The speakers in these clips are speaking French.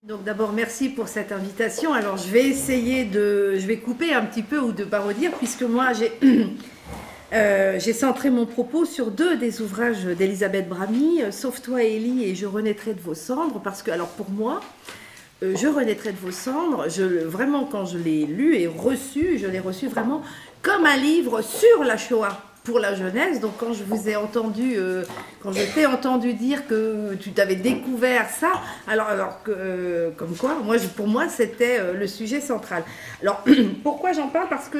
Donc d'abord, merci pour cette invitation. Alors je vais essayer je vais couper un petit peu ou de pas redire, puisque moi j'ai centré mon propos sur deux des ouvrages d'Elisabeth Bramy, Sauve-toi Élie et Je renaîtrai de vos cendres, parce que alors pour moi, Je renaîtrai de vos cendres, vraiment quand je l'ai lu et reçu, je l'ai reçu vraiment comme un livre sur la Shoah pour la jeunesse. Donc quand je vous ai entendu, quand je t'ai entendu dire que tu t'avais découvert ça, alors que comme quoi, pour moi c'était le sujet central. Alors pourquoi j'en parle? Parce que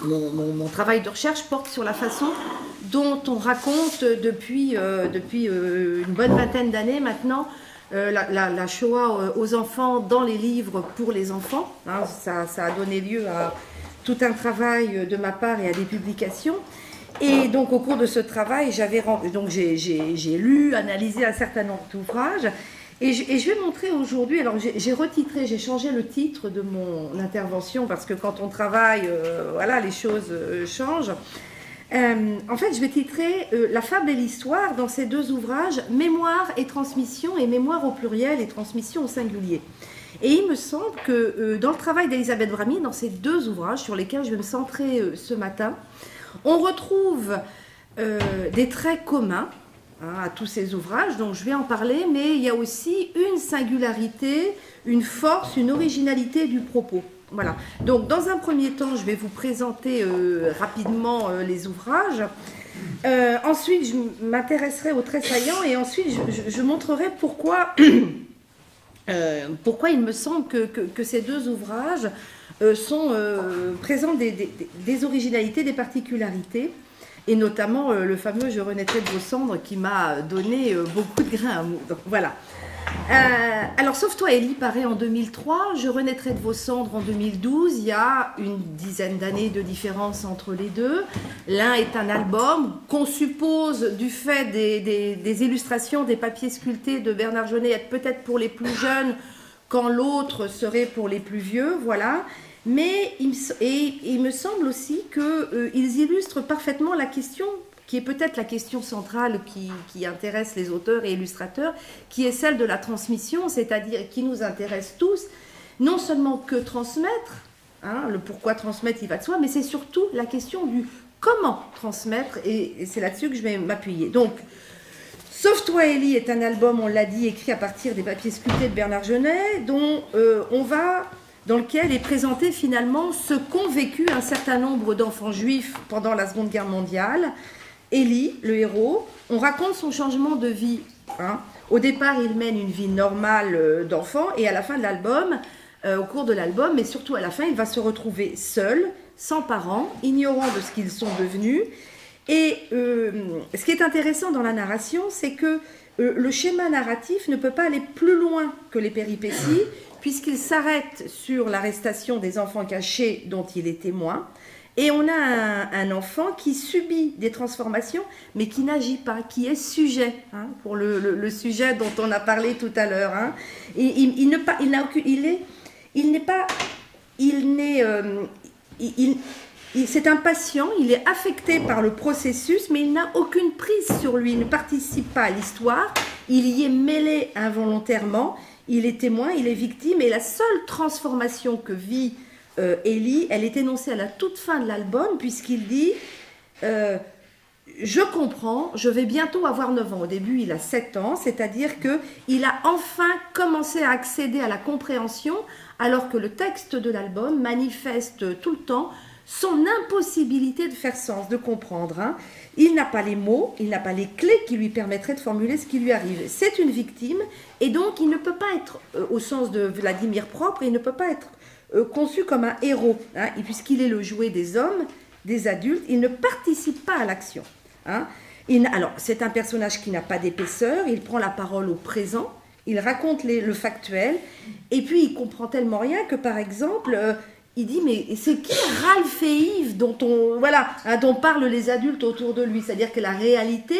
mon travail de recherche porte sur la façon dont on raconte depuis une bonne vingtaine d'années maintenant la Shoah aux enfants dans les livres pour les enfants. Hein, ça a donné lieu à tout un travail de ma part et à des publications. Et donc au cours de ce travail, j'ai lu, analysé un certain nombre d'ouvrages. Et je vais montrer aujourd'hui, alors j'ai retitré, j'ai changé le titre de mon intervention parce que quand on travaille, voilà, les choses changent. En fait, je vais titrer La fable et l'histoire dans ces deux ouvrages, Mémoire et transmission, et Mémoire au pluriel et transmission au singulier. Et il me semble que dans le travail d'Elisabeth Bramy, dans ces deux ouvrages sur lesquels je vais me centrer ce matin, on retrouve des traits communs à tous ces ouvrages, donc je vais en parler, mais il y a aussi une singularité, une force, une originalité du propos. Voilà. Donc, dans un premier temps, je vais vous présenter rapidement les ouvrages. Ensuite, je m'intéresserai aux traits saillants et ensuite, je montrerai pourquoi il me semble que ces deux ouvrages présentent des originalités, des particularités, et notamment le fameux « Je renaîtrai de vos cendres » qui m'a donné beaucoup de grains à moudre. Voilà. Alors, Sauve-toi Élie paraît en 2003, Je renaîtrai de vos cendres en 2012. Il y a une dizaine d'années de différence entre les deux. L'un est un album qu'on suppose, du fait des illustrations, des papiers sculptés de Bernard Jeunet, être peut-être pour les plus jeunes, quand l'autre serait pour les plus vieux, voilà. Mais il me semble aussi qu'ils illustrent parfaitement la question qui est peut-être la question centrale qui intéresse les auteurs et illustrateurs, qui est celle de la transmission, c'est-à-dire qui nous intéresse tous, non seulement que transmettre, hein, le pourquoi transmettre, il va de soi, mais c'est surtout la question du comment transmettre, et c'est là-dessus que je vais m'appuyer. Donc, Sauve-toi Élie est un album, on l'a dit, écrit à partir des papiers sculptés de Bernard Jeunet, dans lequel est présenté finalement ce qu'ont vécu un certain nombre d'enfants juifs pendant la Seconde Guerre mondiale. Élie, le héros, on raconte son changement de vie. Hein. Au départ, il mène une vie normale d'enfant, et à la fin de l'album, au cours de l'album, mais surtout à la fin, il va se retrouver seul, sans parents, ignorant de ce qu'ils sont devenus. Et ce qui est intéressant dans la narration, c'est que le schéma narratif ne peut pas aller plus loin que les péripéties, puisqu'il s'arrête sur l'arrestation des enfants cachés dont il est témoin. Et on a un enfant qui subit des transformations, mais qui n'agit pas, qui est sujet, hein, pour le sujet dont on a parlé tout à l'heure. Hein. C'est un patient, il est affecté par le processus, mais il n'a aucune prise sur lui, il ne participe pas à l'histoire, il y est mêlé involontairement, il est témoin, il est victime, et la seule transformation que vit Élie, elle est énoncée à la toute fin de l'album, puisqu'il dit je comprends, je vais bientôt avoir 9 ans. Au début, il a 7 ans, c'est-à-dire qu'il a enfin commencé à accéder à la compréhension, alors que le texte de l'album manifeste tout le temps son impossibilité de faire sens, de comprendre. Hein. Il n'a pas les mots, il n'a pas les clés qui lui permettraient de formuler ce qui lui arrive. C'est une victime, et donc il ne peut pas être, au sens de Vladimir propre, il ne peut pas être conçu comme un héros, hein, puisqu'il est le jouet des hommes, des adultes, il ne participe pas à l'action. Hein. Alors, c'est un personnage qui n'a pas d'épaisseur, il prend la parole au présent, il raconte le factuel, et puis il comprend tellement rien que, par exemple, il dit, mais c'est qui Ralph et Yves dont parlent les adultes autour de lui, c'est-à-dire que la réalité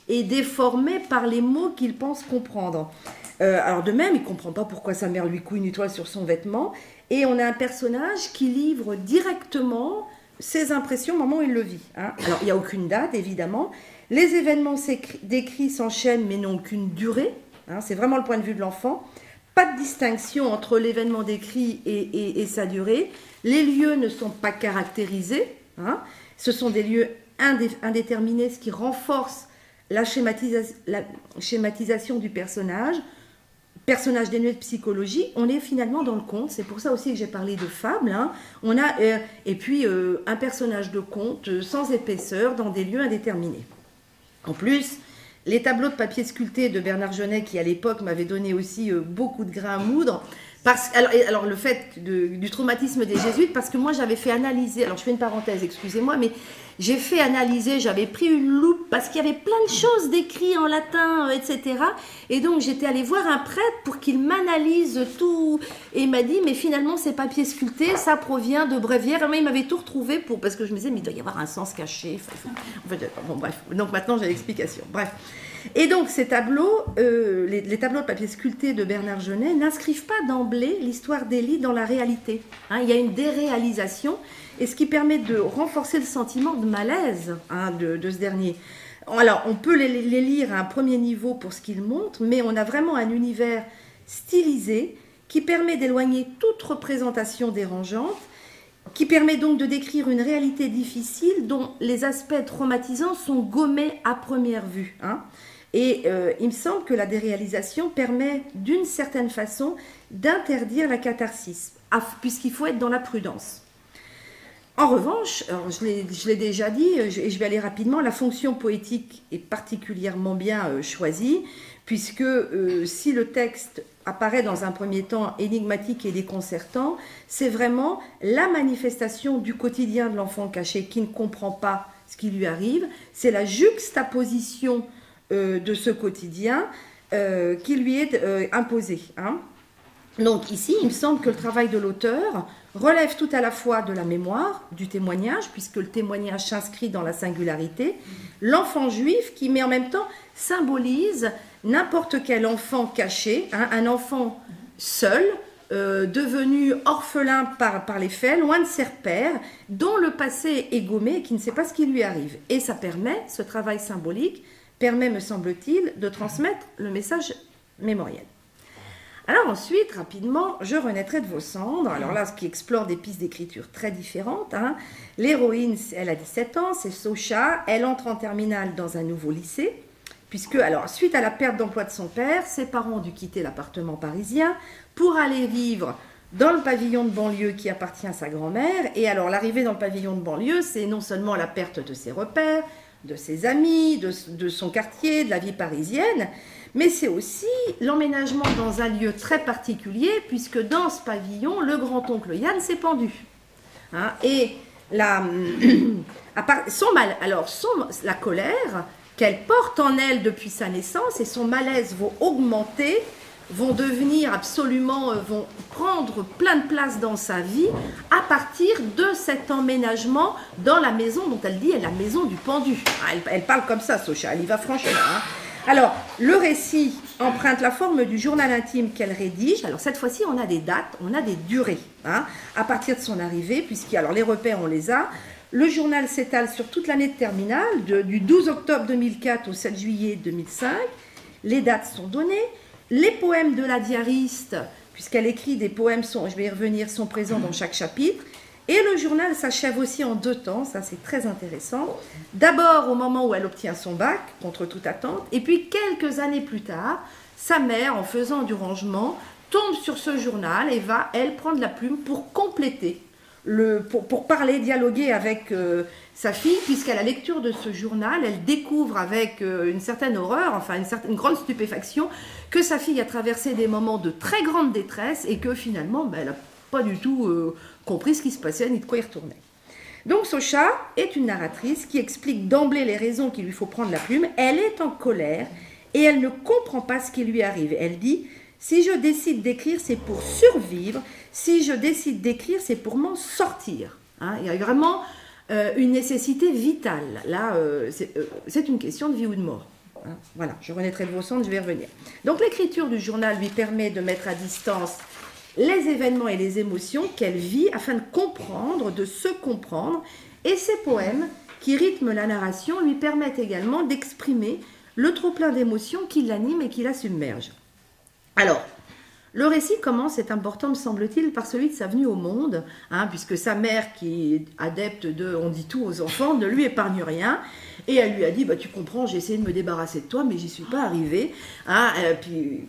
est déformée par les mots qu'il pense comprendre. Alors de même, il ne comprend pas pourquoi sa mère lui coud une étoile sur son vêtement, et on a un personnage qui livre directement ses impressions au moment où il le vit. Hein. Alors il n'y a aucune date, évidemment, les événements décrits s'enchaînent mais n'ont qu'une durée, hein, c'est vraiment le point de vue de l'enfant. Pas de distinction entre l'événement décrit et sa durée. Les lieux ne sont pas caractérisés, hein, ce sont des lieux indéterminés, ce qui renforce la schématisation du personnage dénué de psychologie. On est finalement dans le conte, c'est pour ça aussi que j'ai parlé de fable, hein. On a, et puis un personnage de conte sans épaisseur dans des lieux indéterminés. En plus, les tableaux de papier sculpté de Bernard Genet, qui à l'époque m'avait donné aussi beaucoup de grains à moudre, alors le fait du traumatisme des jésuites, parce que moi j'avais fait analyser, alors je fais une parenthèse, excusez-moi, mais j'ai fait analyser, j'avais pris une loupe, parce qu'il y avait plein de choses décrites en latin, etc. Et donc j'étais allée voir un prêtre pour qu'il m'analyse tout, et il m'a dit, mais finalement ces papiers sculptés, ça provient de Bréviaire, mais il m'avait tout retrouvé, parce que je me disais, mais il doit y avoir un sens caché, bon bref, donc maintenant j'ai l'explication, bref. Et donc ces tableaux, les tableaux de papier sculpté de Bernard Genet n'inscrivent pas d'emblée l'histoire d'Élie dans la réalité. Hein, il y a une déréalisation, et ce qui permet de renforcer le sentiment de malaise, hein, de ce dernier. Alors on peut les lire à un premier niveau pour ce qu'ils montrent, mais on a vraiment un univers stylisé qui permet d'éloigner toute représentation dérangeante, qui permet donc de décrire une réalité difficile dont les aspects traumatisants sont gommés à première vue, hein. Et il me semble que la déréalisation permet d'une certaine façon d'interdire la catharsis, puisqu'il faut être dans la prudence. En revanche, je l'ai déjà dit, et je vais aller rapidement, la fonction poétique est particulièrement bien choisie, puisque si le texte apparaît dans un premier temps énigmatique et déconcertant, c'est vraiment la manifestation du quotidien de l'enfant caché qui ne comprend pas ce qui lui arrive, c'est la juxtaposition de ce quotidien qui lui est imposé, hein. Donc ici, il me semble que le travail de l'auteur relève tout à la fois de la mémoire, du témoignage, puisque le témoignage s'inscrit dans la singularité, l'enfant juif qui, mais en même temps, symbolise n'importe quel enfant caché, hein, un enfant seul, devenu orphelin par les faits, loin de ses repères, dont le passé est gommé et qui ne sait pas ce qui lui arrive. Et ça permet, ce travail symbolique, permet, me semble-t-il, de transmettre le message mémoriel. Alors ensuite, rapidement, Je renaîtrai de vos cendres. Alors là, ce qui explore des pistes d'écriture très différentes, hein. L'héroïne, elle a 17 ans, c'est Socha. Elle entre en terminale dans un nouveau lycée, puisque, alors, suite à la perte d'emploi de son père, ses parents ont dû quitter l'appartement parisien pour aller vivre dans le pavillon de banlieue qui appartient à sa grand-mère. Et alors, l'arrivée dans le pavillon de banlieue, c'est non seulement la perte de ses repères, de ses amis, de son quartier, de la vie parisienne, mais c'est aussi l'emménagement dans un lieu très particulier, puisque dans ce pavillon, le grand-oncle Yann s'est pendu. Hein, et la colère qu'elle porte en elle depuis sa naissance et son malaise vont augmenter, vont devenir absolument, vont prendre plein de place dans sa vie à partir de cet emménagement dans la maison dont elle dit est la maison du pendu. Elle parle comme ça, Socha, elle y va franchement. Hein. Alors, le récit emprunte la forme du journal intime qu'elle rédige. Alors, cette fois-ci, on a des dates, on a des durées, hein, à partir de son arrivée, alors les repères, on les a. Le journal s'étale sur toute l'année de terminale, du 12 octobre 2004 au 7 juillet 2005. Les dates sont données. Les poèmes de la diariste, puisqu'elle écrit des poèmes, je vais y revenir, sont présents dans chaque chapitre. Et le journal s'achève aussi en 2 temps, ça c'est très intéressant. D'abord au moment où elle obtient son bac, contre toute attente, et puis quelques années plus tard, sa mère, en faisant du rangement, tombe sur ce journal et va, elle, prendre la plume pour compléter, pour parler, dialoguer avec sa fille, puisqu'à la lecture de ce journal, elle découvre avec une certaine horreur, enfin une grande stupéfaction, que sa fille a traversé des moments de très grande détresse et que finalement, elle n'a pas du tout compris ce qui se passait ni de quoi il retournait. Donc Socha est une narratrice qui explique d'emblée les raisons qu'il lui faut prendre la plume. Elle est en colère et elle ne comprend pas ce qui lui arrive. Elle dit « Si je décide d'écrire, c'est pour survivre. Si je décide d'écrire, c'est pour m'en sortir. » Hein, il y a vraiment une nécessité vitale. Là, c'est une question de vie ou de mort. Hein, voilà, je renaîtrai de vos cendres, je vais y revenir. Donc l'écriture du journal lui permet de mettre à distance les événements et les émotions qu'elle vit afin de comprendre, de se comprendre. Et ses poèmes qui rythment la narration lui permettent également d'exprimer le trop-plein d'émotions qui l'anime et qui la submerge. Alors, le récit commence, c'est important me semble-t-il, par celui de sa venue au monde, hein, puisque sa mère, qui est adepte de on dit tout aux enfants, ne lui épargne rien. Et elle lui a dit, bah, tu comprends, j'ai essayé de me débarrasser de toi, mais j'y suis pas arrivée. Hein, puis,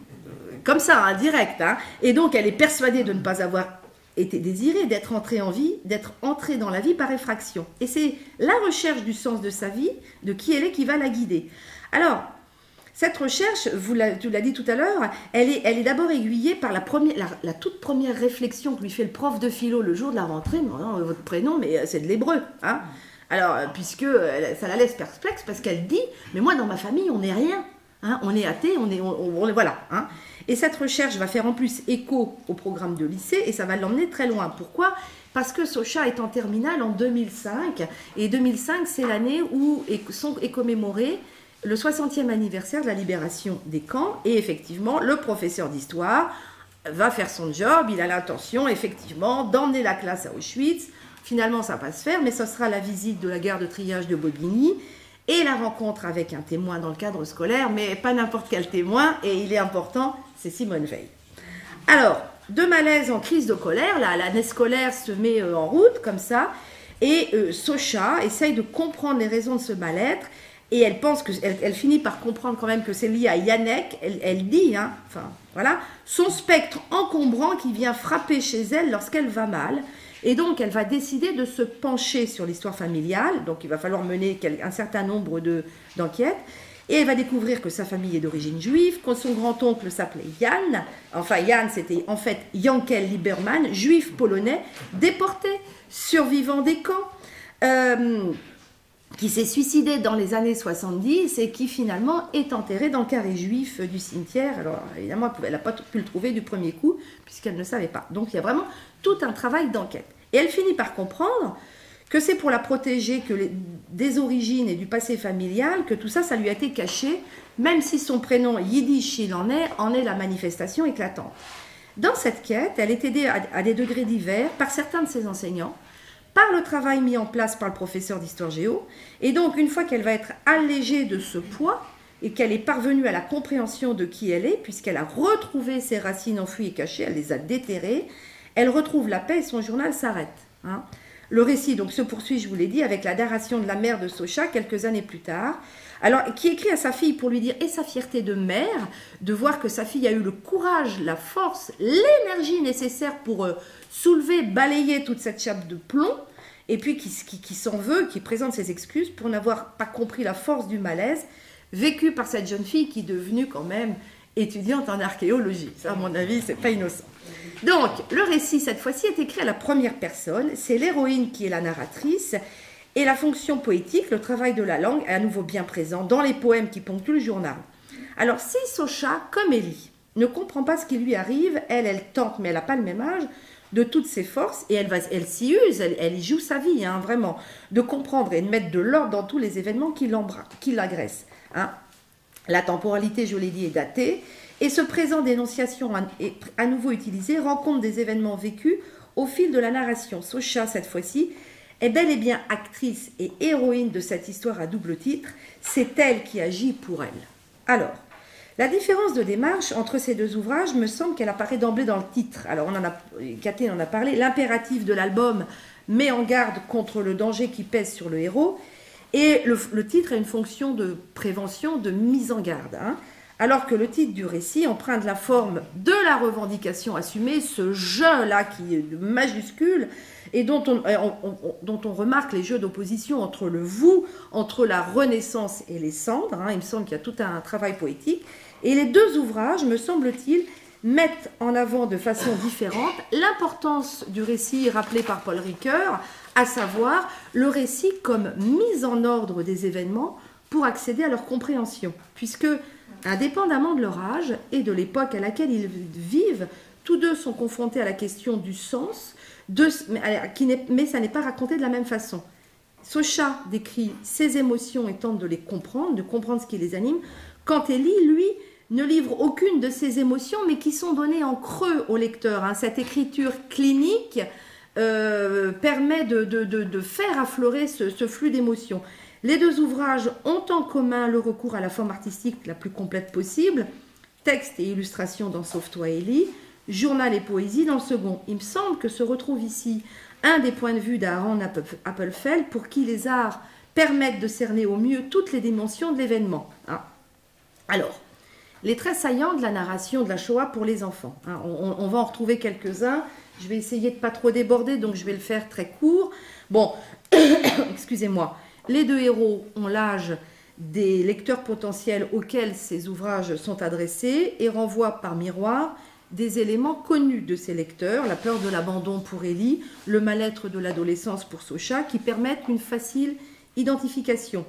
comme ça, hein, direct. Hein. Et donc, elle est persuadée de ne pas avoir été désirée, d'être entrée en vie, d'être entrée dans la vie par effraction. Et c'est la recherche du sens de sa vie, de qui elle est, qui va la guider. Alors, cette recherche, tu l'as dit tout à l'heure, elle est d'abord aiguillée par la toute première réflexion que lui fait le prof de philo le jour de la rentrée. Non, votre prénom, mais c'est de l'hébreu. Hein. Alors, puisque ça la laisse perplexe, parce qu'elle dit, mais moi, dans ma famille, on n'est rien. Hein, on est athée, on est voilà. Hein. Et cette recherche va faire en plus écho au programme de lycée, et ça va l'emmener très loin. Pourquoi ? Parce que Socha est en terminale en 2005, et 2005, c'est l'année où est commémoré le 60e anniversaire de la libération des camps, et effectivement, le professeur d'histoire va faire son job, il a l'intention, effectivement, d'emmener la classe à Auschwitz. Finalement, ça va se faire, mais ce sera la visite de la gare de triage de Bobigny, et la rencontre avec un témoin dans le cadre scolaire, mais pas n'importe quel témoin, et il est important, c'est Simone Veil. Alors, de malaise en crise de colère, l'année scolaire se met en route, comme ça, et Socha essaye de comprendre les raisons de ce mal-être, et elle pense elle finit par comprendre quand même que c'est lié à Yannick. Elle dit, hein, enfin voilà, son spectre encombrant qui vient frapper chez elle lorsqu'elle va mal. Et donc elle va décider de se pencher sur l'histoire familiale. Donc il va falloir mener un certain nombre d'enquêtes. Et elle va découvrir que sa famille est d'origine juive, que son grand-oncle s'appelait Jan. Enfin, Jan, c'était en fait Yankel Lieberman, juif polonais, déporté, survivant des camps. Qui s'est suicidé dans les années 70 et qui finalement est enterré dans le carré juif du cimetière. Alors évidemment, elle n'a pas pu le trouver du premier coup, puisqu'elle ne savait pas. Donc il y a vraiment tout un travail d'enquête. Et elle finit par comprendre que c'est pour la protéger des origines et du passé familial que tout ça, ça lui a été caché, même si son prénom yiddish, il en est la manifestation éclatante. Dans cette quête, elle est aidée à des degrés divers par certains de ses enseignants, par le travail mis en place par le professeur d'histoire géo. Et donc, une fois qu'elle va être allégée de ce poids et qu'elle est parvenue à la compréhension de qui elle est, puisqu'elle a retrouvé ses racines enfouies et cachées, elle les a déterrées, elle retrouve la paix et son journal s'arrête. Hein. Le récit donc se poursuit, je vous l'ai dit, avec la narration de la mère de Socha quelques années plus tard, alors qui écrit à sa fille pour lui dire, et sa fierté de mère, de voir que sa fille a eu le courage, la force, l'énergie nécessaire pour soulever, balayer toute cette chape de plomb, et puis qui s'en veut, qui présente ses excuses pour n'avoir pas compris la force du malaise vécu par cette jeune fille qui est devenue quand même étudiante en archéologie. Ça, à mon avis, c'est pas innocent. Donc, le récit, cette fois-ci, est écrit à la première personne. C'est l'héroïne qui est la narratrice. Et la fonction poétique, le travail de la langue, est à nouveau bien présent dans les poèmes qui ponctuent le journal. Alors, si Socha, comme Élie, ne comprend pas ce qui lui arrive, elle tente, mais elle n'a pas le même âge, de toutes ses forces, et elle s'y use, elle y joue sa vie, hein, vraiment, de comprendre et de mettre de l'ordre dans tous les événements qui l'agressent. Hein. La temporalité, je l'ai dit, est datée, et ce présent d'énonciation à nouveau utilisé rend compte des événements vécus au fil de la narration. Socha, cette fois-ci, est bel et bien actrice et héroïne de cette histoire à double titre, c'est elle qui agit pour elle. Alors, la différence de démarche entre ces deux ouvrages me semble qu'elle apparaît d'emblée dans le titre. Alors, Catherine en a parlé, l'impératif de l'album met en garde contre le danger qui pèse sur le héros, et le titre a une fonction de prévention, de mise en garde. Hein, alors que le titre du récit emprunte la forme de la revendication assumée, ce jeu-là qui est majuscule, et dont on remarque les jeux d'opposition entre le vous, entre la Renaissance et les cendres. Hein, il me semble qu'il y a tout un travail poétique. Et les deux ouvrages, me semble-t-il, mettent en avant de façon différente l'importance du récit rappelé par Paul Ricoeur, à savoir le récit comme mise en ordre des événements pour accéder à leur compréhension. Puisque, indépendamment de leur âge et de l'époque à laquelle ils vivent, tous deux sont confrontés à la question du sens, mais ça n'est pas raconté de la même façon. Socha décrit ses émotions et tente de les comprendre, de comprendre ce qui les anime, quand Élie, lui, ne livre aucune de ses émotions, mais qui sont données en creux au lecteur. Hein. Cette écriture clinique permet de faire affleurer ce flux d'émotions. Les deux ouvrages ont en commun le recours à la forme artistique la plus complète possible, texte et illustration dans Sauve-toi Ellie, journal et poésie dans le second. Il me semble que se retrouve ici un des points de vue d'Aaron Appelfeld pour qui les arts permettent de cerner au mieux toutes les dimensions de l'événement. Alors, les traits saillants de la narration de la Shoah pour les enfants. On va en retrouver quelques-uns. Je vais essayer de ne pas trop déborder, donc je vais le faire très court. Bon, excusez-moi. Les deux héros ont l'âge des lecteurs potentiels auxquels ces ouvrages sont adressés et renvoient par miroir des éléments connus de ces lecteurs, la peur de l'abandon pour Ellie, le mal-être de l'adolescence pour Socha, qui permettent une facile identification.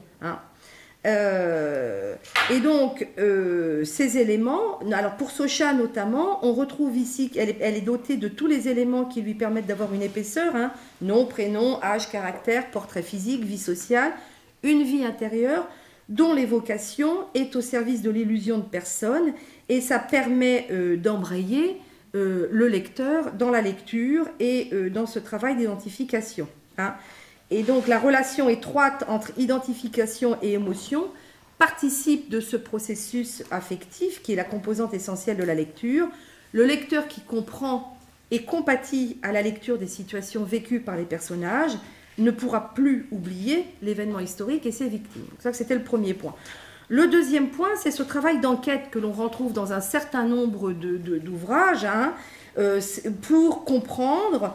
Et donc, ces éléments, alors pour Socha notamment, on retrouve ici qu'elle est dotée de tous les éléments qui lui permettent d'avoir une épaisseur, nom, prénom, âge, caractère, portrait physique, vie sociale, une vie intérieure, dont l'évocation est au service de l'illusion de personne, et ça permet d'embrayer le lecteur dans la lecture et dans ce travail d'identification. Et donc la relation étroite entre identification et émotion participe de ce processus affectif qui est la composante essentielle de la lecture. Le lecteur qui comprend et compatit à la lecture des situations vécues par les personnages ne pourra plus oublier l'événement historique et ses victimes. Donc ça, c'était le premier point. Le deuxième point, c'est ce travail d'enquête que l'on retrouve dans un certain nombre d'ouvrages pour comprendre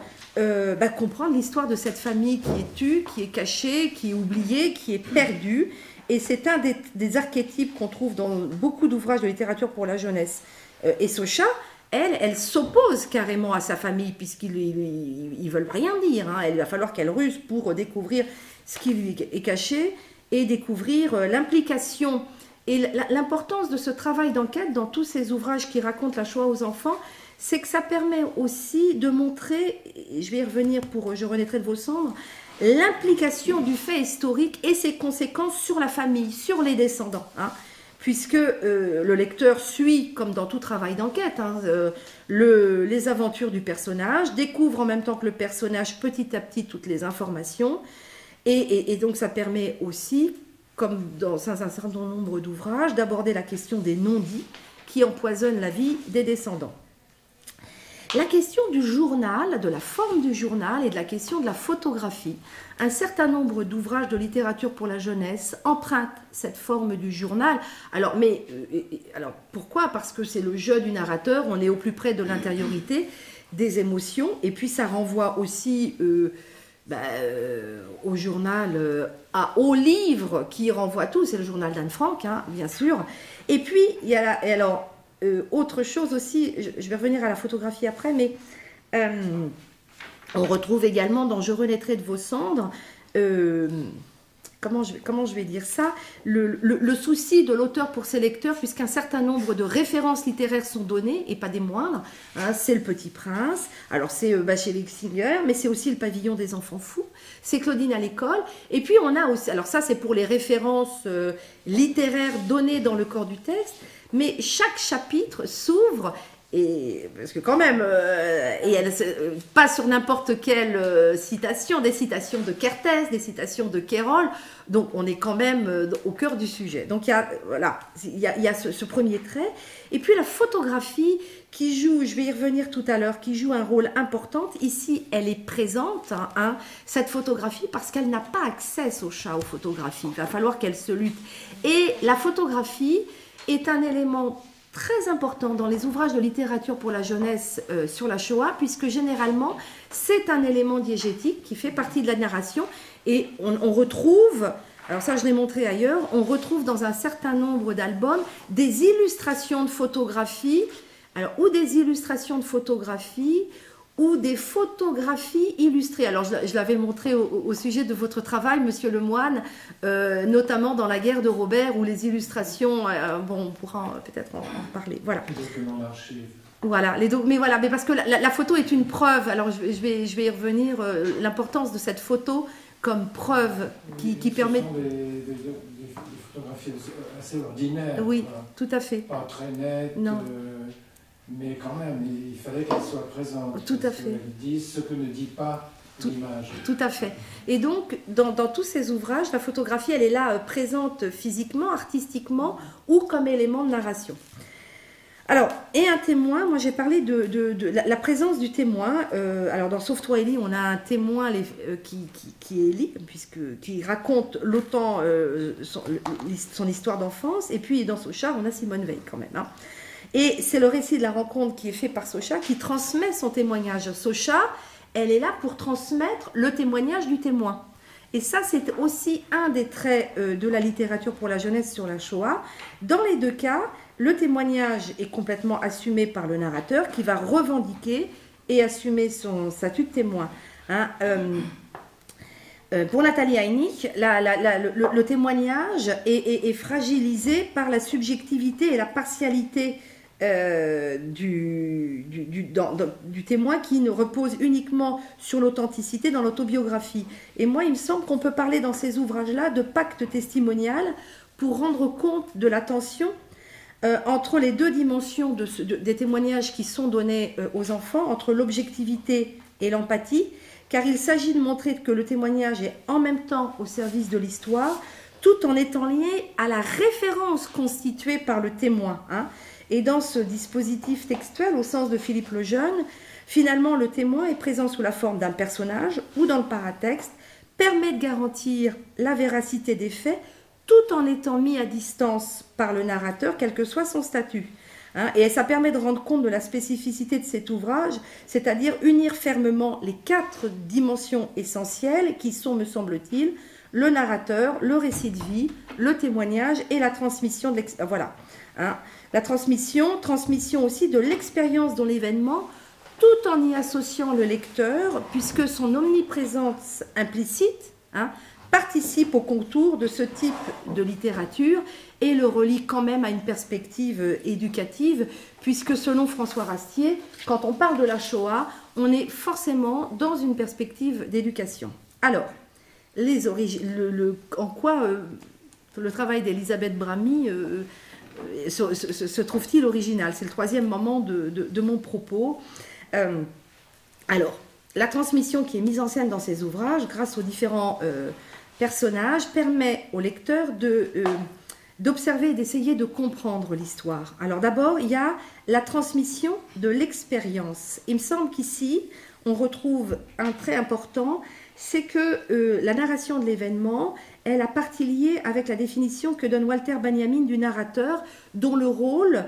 l'histoire de cette famille qui est tue, qui est cachée, qui est oubliée, qui est perdue. Et c'est un des archétypes qu'on trouve dans beaucoup d'ouvrages de littérature pour la jeunesse. Et Socha, elle s'oppose carrément à sa famille, puisqu'ils ne veulent rien dire. Il va falloir qu'elle ruse pour découvrir ce qui lui est caché et découvrir l'implication et l'importance de ce travail d'enquête dans tous ces ouvrages qui racontent la Shoah aux enfants, c'est que ça permet aussi de montrer, et je vais y revenir pour Je renaîtrai de vos cendres, l'implication du fait historique et ses conséquences sur la famille, sur les descendants. Puisque le lecteur suit, comme dans tout travail d'enquête, les aventures du personnage, découvre en même temps que le personnage petit à petit toutes les informations, et donc ça permet aussi, comme dans un certain nombre d'ouvrages, d'aborder la question des non-dits qui empoisonnent la vie des descendants. La question du journal, de la forme du journal et de la question de la photographie. Un certain nombre d'ouvrages de littérature pour la jeunesse empruntent cette forme du journal. Alors pourquoi? Parce que c'est le jeu du narrateur, on est au plus près de l'intériorité, des émotions, et puis ça renvoie aussi au journal, au livre qui renvoie tout, c'est le journal d'Anne Frank, bien sûr. Et puis, il y a autre chose aussi, je vais revenir à la photographie après, mais on retrouve également dans Je renaîtrai de vos cendres, comment je vais dire ça, le souci de l'auteur pour ses lecteurs, puisqu'un certain nombre de références littéraires sont données, et pas des moindres. C'est Le Petit Prince, alors c'est Bachelet Singer, mais c'est aussi Le Pavillon des enfants fous, c'est Claudine à l'école, et puis on a aussi, alors ça c'est pour les références littéraires données dans le corps du texte, mais chaque chapitre s'ouvre, et parce que quand même, pas sur n'importe quelle citation, des citations de Kertész, des citations de Kérol, donc on est quand même au cœur du sujet. Donc il y a ce premier trait, et puis la photographie qui joue, je vais y revenir tout à l'heure, qui joue un rôle important. Ici, elle est présente, cette photographie, parce qu'elle n'a pas accès aux photographies. Il va falloir qu'elle se lutte. Et la photographie est un élément très important dans les ouvrages de littérature pour la jeunesse sur la Shoah, puisque généralement, c'est un élément diégétique qui fait partie de la narration, et on retrouve, alors ça je l'ai montré ailleurs, on retrouve dans un certain nombre d'albums des illustrations de photographies, ou des illustrations de photographies, ou des photographies illustrées. Alors, je l'avais montré au sujet de votre travail, Monsieur Lemoine, notamment dans La guerre de Robert, où les illustrations, on pourra peut-être en parler. Voilà. Voilà, mais parce que la photo est une preuve. Alors, je vais y revenir, l'importance de cette photo comme preuve qui permet... Des photographies assez ordinaires. Oui, tout à fait. Pas très nettes. Non. Mais quand même, il fallait qu'elle soit présente. Tout à fait. Elle dit ce que ne dit pas l'image. Tout à fait. Et donc, dans tous ces ouvrages, la photographie, elle est là présente physiquement, artistiquement ou comme élément de narration. Alors, et un témoin, moi j'ai parlé de la présence du témoin. Alors dans Sauve-toi Élie, on a un témoin qui est Élie, qui raconte l'OTAN, son histoire d'enfance. Et puis dans Socha, on a Simone Veil quand même. Hein. Et c'est le récit de la rencontre qui est fait par Socha qui transmet son témoignage. Socha, elle est là pour transmettre le témoignage du témoin. Et ça, c'est aussi un des traits de la littérature pour la jeunesse sur la Shoah. Dans les deux cas, le témoignage est complètement assumé par le narrateur qui va revendiquer et assumer son statut de témoin. Hein, pour Nathalie Heinig, le témoignage est fragilisé par la subjectivité et la partialité du témoin qui ne repose uniquement sur l'authenticité dans l'autobiographie. Et moi, il me semble qu'on peut parler dans ces ouvrages-là de pacte testimonial pour rendre compte de la tension entre les deux dimensions des témoignages qui sont donnés aux enfants, entre l'objectivité et l'empathie, car il s'agit de montrer que le témoignage est en même temps au service de l'histoire, tout en étant lié à la référence constituée par le témoin. Hein. Et dans ce dispositif textuel, au sens de Philippe Lejeune, finalement le témoin est présent sous la forme d'un personnage ou dans le paratexte, permet de garantir la véracité des faits, tout en étant mis à distance par le narrateur, quel que soit son statut. Hein, et ça permet de rendre compte de la spécificité de cet ouvrage, c'est-à-dire unir fermement les 4 dimensions essentielles qui sont, me semble-t-il, le narrateur, le récit de vie, le témoignage et la transmission de l'expérience. Voilà. Hein, la transmission aussi de l'expérience dans l'événement, tout en y associant le lecteur, puisque son omniprésence implicite, hein, participe au contour de ce type de littérature et le relie quand même à une perspective éducative, puisque selon François Rastier, quand on parle de la Shoah, on est forcément dans une perspective d'éducation. Alors, en quoi le travail d'Elisabeth Bramy se trouve-t-il original? C'est le 3e moment de mon propos. Alors, la transmission qui est mise en scène dans ces ouvrages, grâce aux différents personnages, permet au lecteur d'observer et d'essayer de comprendre l'histoire. Alors d'abord, il y a la transmission de l'expérience. Il me semble qu'ici, on retrouve un trait important, c'est que la narration de l'événement, elle a partie liée avec la définition que donne Walter Benjamin du narrateur, dont le rôle,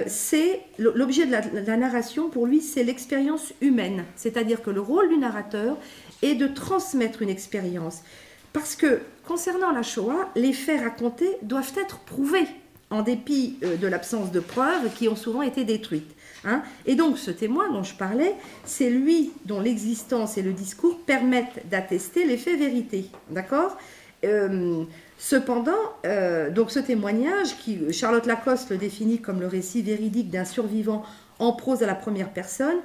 c'est l'objet de la narration, pour lui, c'est l'expérience humaine. C'est-à-dire que le rôle du narrateur est de transmettre une expérience. Parce que, concernant la Shoah, les faits racontés doivent être prouvés, en dépit de l'absence de preuves qui ont souvent été détruites. Hein. Et donc, ce témoin dont je parlais, c'est lui dont l'existence et le discours permettent d'attester les faits vérités. D'accord ? Cependant, donc ce témoignage, Charlotte Lacoste le définit comme le récit véridique d'un survivant en prose à la première personne,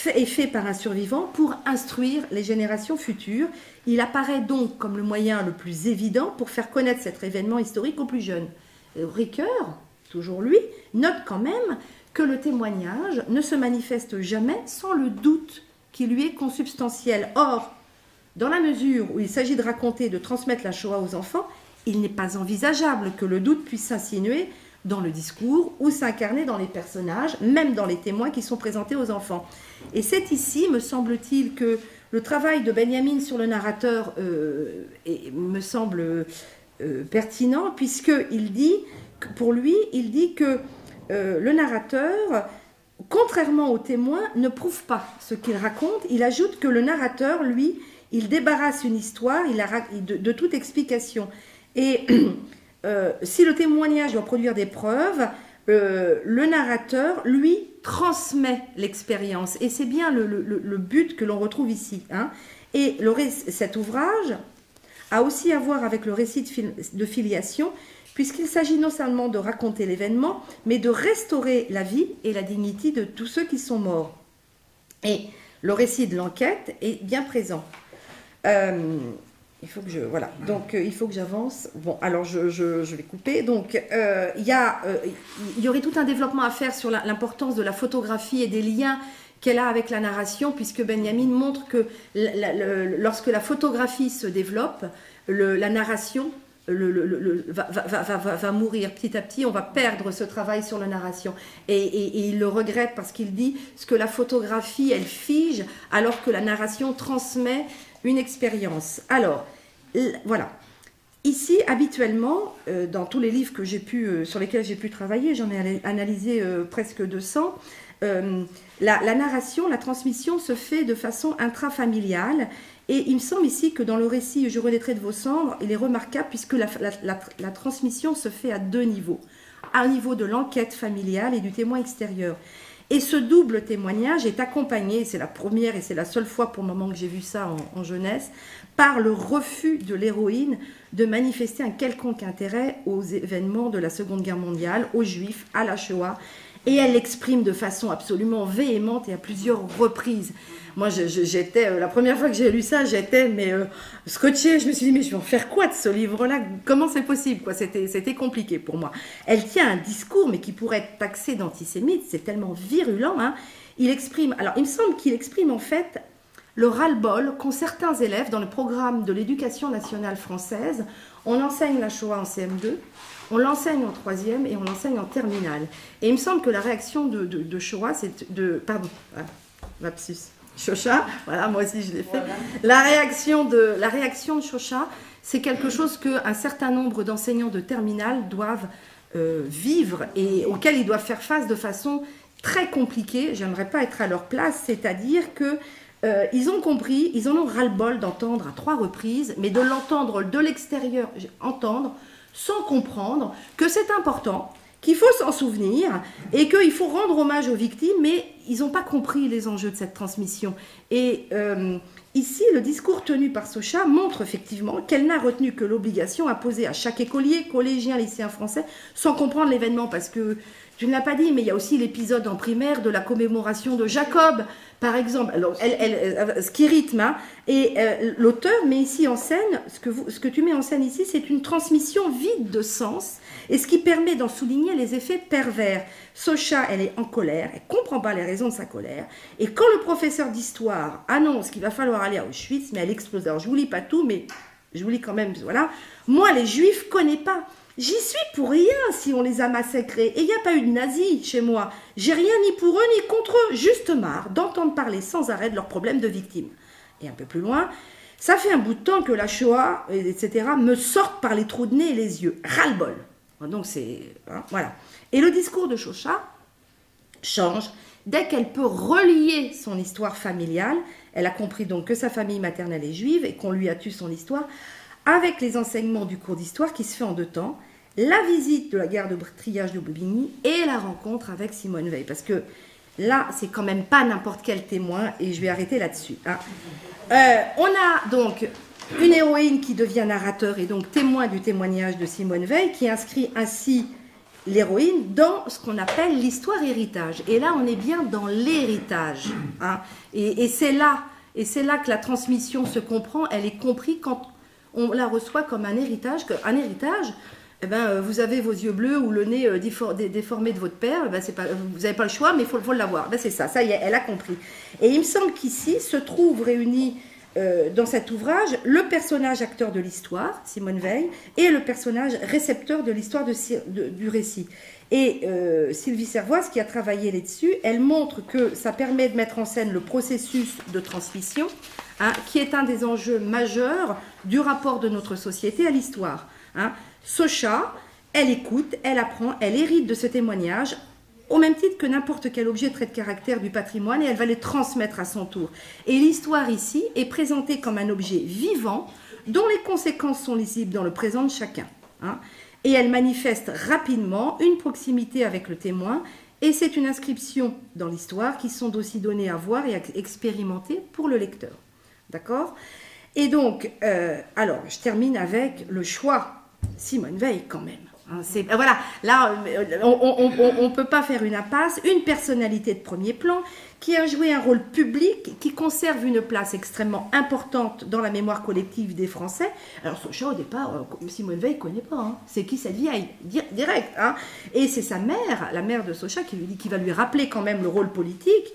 est fait par un survivant pour instruire les générations futures. Il apparaît donc comme le moyen le plus évident pour faire connaître cet événement historique aux plus jeunes. Ricoeur, toujours lui, note quand même que le témoignage ne se manifeste jamais sans le doute qui lui est consubstantiel. Or, dans la mesure où il s'agit de raconter, de transmettre la Shoah aux enfants, il n'est pas envisageable que le doute puisse s'insinuer dans le discours ou s'incarner dans les personnages, même dans les témoins qui sont présentés aux enfants. Et c'est ici, me semble-t-il, que le travail de Benjamin sur le narrateur me semble pertinent, puisqu'il dit, pour lui, il dit que le narrateur, contrairement au témoin, ne prouve pas ce qu'il raconte. Il ajoute que le narrateur, lui, il débarrasse une histoire de toute explication. Et si le témoignage doit produire des preuves, le narrateur, lui, transmet l'expérience. Et c'est bien le but que l'on retrouve ici. Hein. Et cet ouvrage a aussi à voir avec le récit de filiation, puisqu'il s'agit non seulement de raconter l'événement, mais de restaurer la vie et la dignité de tous ceux qui sont morts. Et le récit de l'enquête est bien présent. Il faut que j'avance. Bon, alors je vais couper. Donc, il y aurait tout un développement à faire sur l'importance de la photographie et des liens qu'elle a avec la narration, puisque Benjamin montre que lorsque la photographie se développe, la narration va mourir petit à petit, on va perdre ce travail sur la narration. Et il le regrette parce qu'il dit ce que la photographie, elle fige, alors que la narration transmet une expérience. Alors, voilà. Ici, habituellement, dans tous les livres que sur lesquels j'ai pu travailler, j'en ai analysé presque 200, la narration, la transmission se fait de façon intrafamiliale. Et il me semble ici que dans le récit « Je renaîtrai de vos cendres », il est remarquable puisque la transmission se fait à 2 niveaux. Un niveau de l'enquête familiale et du témoin extérieur. Et ce double témoignage est accompagné, c'est la première et c'est la seule fois pour le moment que j'ai vu ça en jeunesse, par le refus de l'héroïne de manifester un quelconque intérêt aux événements de la Seconde Guerre mondiale, aux Juifs, à la Shoah. Et elle l'exprime de façon absolument véhémente et à plusieurs reprises. Moi, j'étais, la première fois que j'ai lu ça, j'étais scotchée. Je me suis dit, mais je vais en faire quoi de ce livre-là? Comment c'est possible, quoi? C'était compliqué pour moi. Elle tient un discours, mais qui pourrait être taxé d'antisémite. C'est tellement virulent. Hein. Il me semble qu'il exprime en fait le ras-le-bol qu'ont certains élèves dans le programme de l'éducation nationale française. On enseigne la Shoah en CM2. On l'enseigne en 3e et on l'enseigne en terminale. Et il me semble que la réaction de Shoah, pardon, lapsus, Shoah, voilà, moi aussi je l'ai fait. Voilà. La réaction de Shoah, c'est quelque chose qu'un certain nombre d'enseignants de terminale doivent vivre et auquel ils doivent faire face de façon très compliquée. J'aimerais pas être à leur place, c'est-à-dire que ils ont compris, ils en ont ras-le-bol d'entendre à 3 reprises, mais de l'entendre de l'extérieur, sans comprendre que c'est important, qu'il faut s'en souvenir et qu'il faut rendre hommage aux victimes, mais ils n'ont pas compris les enjeux de cette transmission. Et ici, le discours tenu par Socha montre effectivement qu'elle n'a retenu que l'obligation imposée à chaque écolier, collégien, lycéen français, sans comprendre l'événement, parce que tu ne l'as pas dit, mais il y a aussi l'épisode en primaire de la commémoration de Jacob, par exemple. Alors, ce qui rythme, hein, et l'auteur met ici en scène, ce que tu mets en scène ici, c'est une transmission vide de sens, et ce qui permet d'en souligner les effets pervers. Socha, elle est en colère, elle ne comprend pas les raisons de sa colère, et quand le professeur d'histoire annonce qu'il va falloir aller à Auschwitz, mais elle explose. Alors, je ne vous lis pas tout, mais je vous lis quand même, voilà. Moi, les Juifs, je ne connais pas. J'y suis pour rien si on les a massacrés. Et il n'y a pas eu de nazis chez moi. J'ai rien ni pour eux ni contre eux. Juste marre d'entendre parler sans arrêt de leurs problèmes de victimes. Et un peu plus loin, ça fait un bout de temps que la Shoah, etc., me sortent par les trous de nez et les yeux. Ras-le-bol. Donc c'est... Hein, voilà. Et le discours de Socha change dès qu'elle peut relier son histoire familiale. Elle a compris donc que sa famille maternelle est juive et qu'on lui a tué son histoire, avec les enseignements du cours d'histoire qui se fait en 2 temps, la visite de la gare de triage de Bobigny et la rencontre avec Simone Veil. Parce que là, c'est quand même pas n'importe quel témoin, et je vais arrêter là-dessus. Hein. On a donc une héroïne qui devient narrateur et donc témoin du témoignage de Simone Veil, qui inscrit ainsi l'héroïne dans ce qu'on appelle l'histoire-héritage. Et là, on est bien dans l'héritage. Hein. Et c'est là que la transmission se comprend. Elle est comprise quand on la reçoit comme un héritage. Un héritage, eh ben, vous avez vos yeux bleus ou le nez déformé de votre père, ben, vous n'avez pas le choix, mais il faut l'avoir. Ben, c'est ça, ça y est, elle a compris. Et il me semble qu'ici se trouve réuni dans cet ouvrage le personnage acteur de l'histoire, Simone Veil, et le personnage récepteur de l'histoire du récit. Et Sylvie Servoise, qui a travaillé là-dessus, elle montre que ça permet de mettre en scène le processus de transmission, hein, qui est un des enjeux majeurs du rapport de notre société à l'histoire. Hein. Socha, elle écoute, elle apprend, elle hérite de ce témoignage, au même titre que n'importe quel objet trait de caractère du patrimoine, et elle va les transmettre à son tour. Et l'histoire ici est présentée comme un objet vivant, dont les conséquences sont lisibles dans le présent de chacun. Hein. Et elle manifeste rapidement une proximité avec le témoin, et c'est une inscription dans l'histoire qui sont aussi données à voir et à expérimenter pour le lecteur. D'accord ? Et donc, alors, je termine avec le choix. Simone Veil, quand même. Hein, voilà, là, on ne peut pas faire une impasse. Une personnalité de premier plan qui a joué un rôle public, qui conserve une place extrêmement importante dans la mémoire collective des Français. Alors, Socha, au départ, Simone Veil ne connaît pas. Hein. C'est qui cette vieille? Direct. Hein. Et c'est sa mère, la mère de Socha, qui va lui rappeler quand même le rôle politique,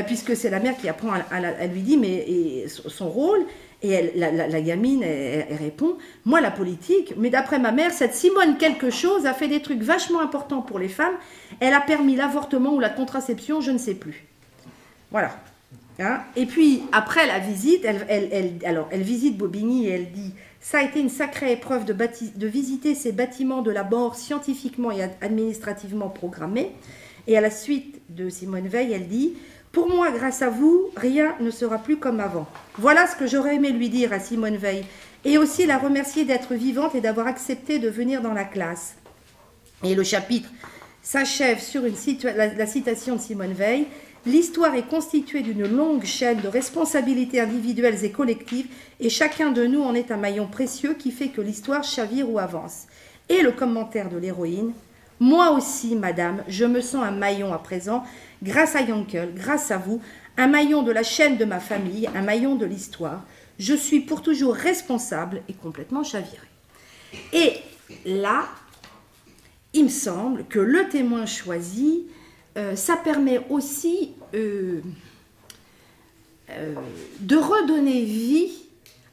puisque c'est la mère qui apprend, elle lui dit, mais son rôle, Et la gamine, elle répond, moi la politique, mais d'après ma mère, cette Simone quelque chose a fait des trucs vachement importants pour les femmes. Elle a permis l'avortement ou la contraception, je ne sais plus. Voilà. Hein? Et puis, après la visite, elle visite Bobigny et elle dit, ça a été une sacrée épreuve de visiter ces bâtiments de la mort scientifiquement et administrativement programmés. Et à la suite de Simone Veil, elle dit, pour moi, grâce à vous, rien ne sera plus comme avant. Voilà ce que j'aurais aimé lui dire à Simone Veil. Et aussi la remercier d'être vivante et d'avoir accepté de venir dans la classe. Et le chapitre s'achève sur la citation de Simone Veil. L'histoire est constituée d'une longue chaîne de responsabilités individuelles et collectives, et chacun de nous en est un maillon précieux qui fait que l'histoire chavire ou avance. Et le commentaire de l'héroïne, moi aussi, madame, je me sens un maillon à présent, grâce à Yankel, grâce à vous, un maillon de la chaîne de ma famille, un maillon de l'histoire. Je suis pour toujours responsable et complètement chavirée. Et là, il me semble que le témoin choisi, ça permet aussi de redonner vie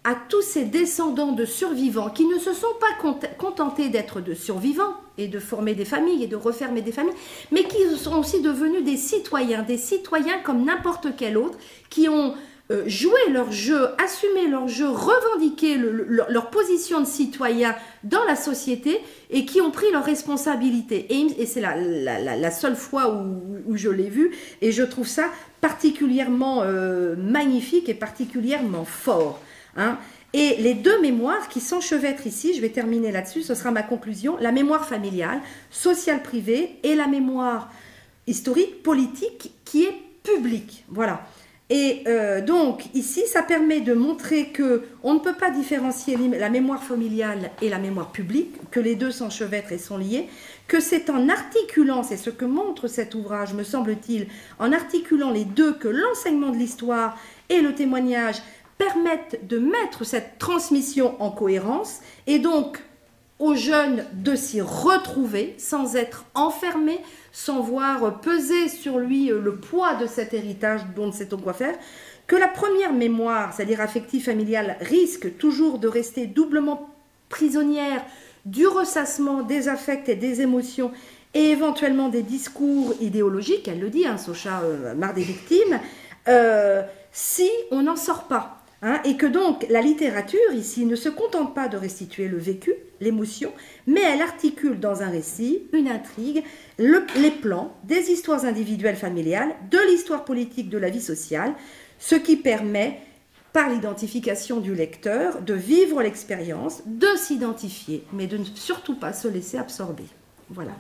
à tous ces descendants de survivants qui ne se sont pas contentés d'être de survivants et de former des familles et de refermer des familles, mais qui sont aussi devenus des citoyens comme n'importe quel autre, qui ont joué leur jeu, assumé leur jeu, revendiqué leur position de citoyen dans la société et qui ont pris leurs responsabilités. Et c'est la seule fois où je l'ai vu et je trouve ça particulièrement magnifique et particulièrement fort. Hein. Et les deux mémoires qui s'enchevêtrent ici, je vais terminer là-dessus, ce sera ma conclusion, la mémoire familiale, sociale privée et la mémoire historique, politique qui est publique. Voilà. Et donc, ici, ça permet de montrer qu'on ne peut pas différencier la mémoire familiale et la mémoire publique, que les deux s'enchevêtrent et sont liés, que c'est en articulant, c'est ce que montre cet ouvrage, me semble-t-il, en articulant les deux, que l'enseignement de l'histoire et le témoignage permettent de mettre cette transmission en cohérence, et donc aux jeunes de s'y retrouver sans être enfermés, sans voir peser sur lui le poids de cet héritage dont ne sait-on quoi faire, que la première mémoire, c'est-à-dire affective familiale, risque toujours de rester doublement prisonnière du ressassement des affects et des émotions et éventuellement des discours idéologiques, elle le dit, hein, Socha, marre des victimes, si on n'en sort pas. Hein, et que donc la littérature ici ne se contente pas de restituer le vécu, l'émotion, mais elle articule dans un récit, une intrigue, les plans des histoires individuelles familiales, de l'histoire politique de la vie sociale, ce qui permet, par l'identification du lecteur, de vivre l'expérience, de s'identifier, mais de ne surtout pas se laisser absorber. Voilà.